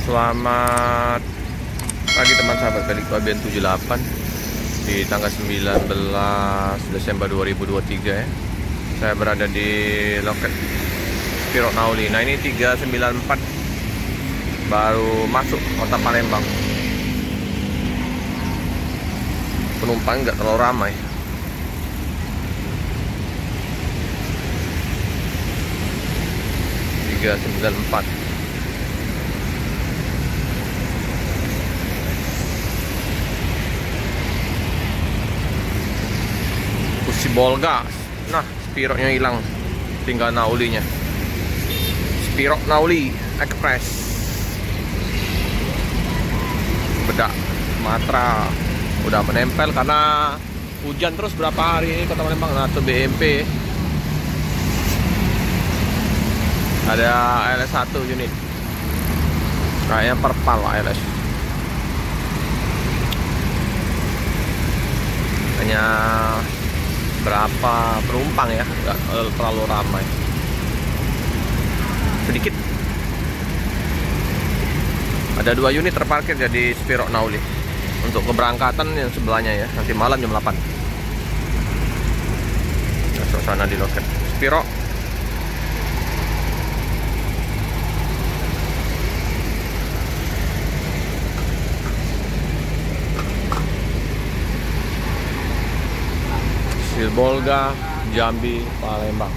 Selamat pagi teman sahabat Balik Pabian 78 di tanggal 19 Desember 2023 ya. Saya berada di loket Spiro Nauli. Nah ini 394 baru masuk kota Palembang. Penumpang nggak terlalu ramai. Tiga 94. Bolgas. Nah, Spiro-nya hilang, tinggal Naulinya. Spiro Nauli Express. Bedak Matra udah menempel karena hujan terus berapa hari ini kota Palembang. Nah, tuh BMP ada ALS 1 unit, kayaknya perpal ALS. Hanya berapa penumpang ya, nggak terlalu ramai, sedikit. Ada 2 unit terparkir jadi Spiro Nauli untuk keberangkatan yang sebelahnya ya, nanti malam jam 8. Nah, suasana di loket Spiro. Bolga, Jambi, Palembang.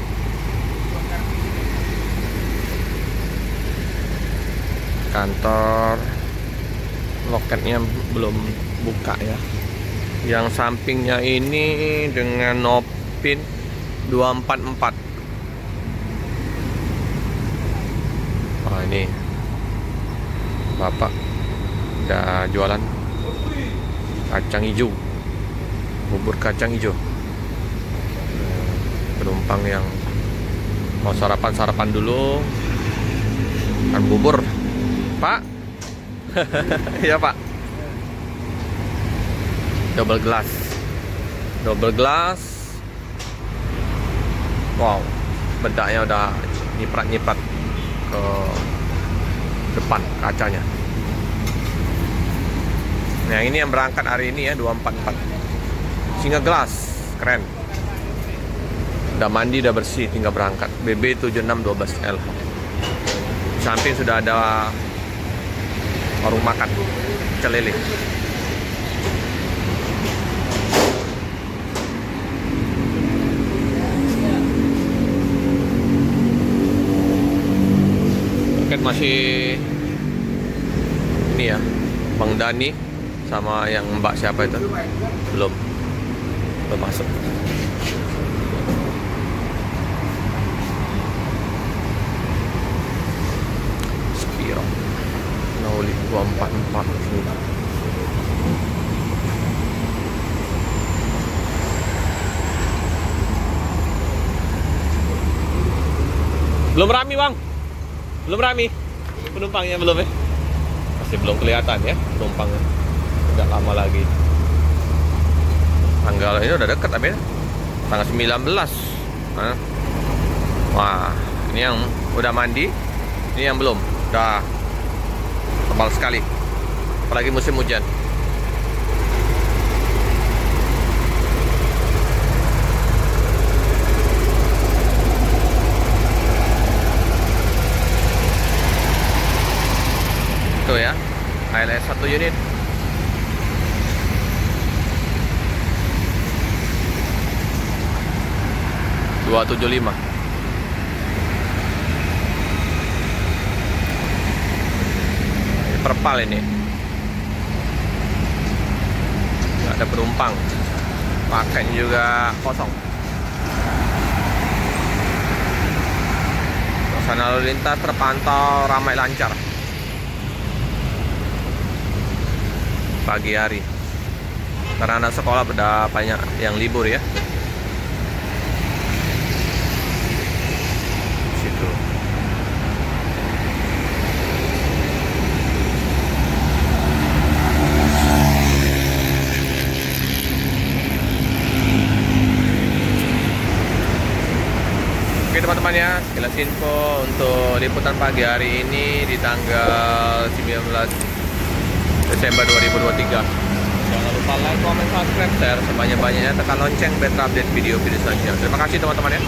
Kantor loketnya belum buka ya. Yang sampingnya ini dengan Nopin 244. Oh ini Bapak udah jualan kacang hijau, bubur kacang hijau. Penumpang yang mau sarapan dulu kan bubur, Pak. Iya Pak. Double glass. Wow, bedaknya udah nyiprat ke depan kacanya. Nah ini yang berangkat hari ini ya, 244 single glass, keren. Udah mandi, udah bersih, tinggal berangkat. BB 7612L. Samping sudah ada warung makan celele. Loket masih ini ya, Bang Dani sama yang Mbak siapa itu belum masuk. Nauli 244 ini. Belum rame Bang, belum rame penumpangnya, belum ya, masih belum kelihatan ya penumpangnya, udah lama lagi. Tanggal ini udah deket tapi ya, tanggal 19. Wah ini yang udah mandi, ini yang belum. Udah tebal sekali, apalagi musim hujan. Tuh ya, ALS 1 unit. $275. Perpal ini nggak ada penumpang, pakainya juga kosong. Suasana lalu lintas terpantau ramai lancar pagi hari karena anak sekolah pada banyak yang libur ya. Situ. Oke teman-teman ya, sekilas info untuk liputan pagi hari ini di tanggal 19 Desember 2023. Jangan lupa like, comment, subscribe, share sebanyak-banyaknya, tekan lonceng biar update video-video selanjutnya. Terima kasih teman-teman ya.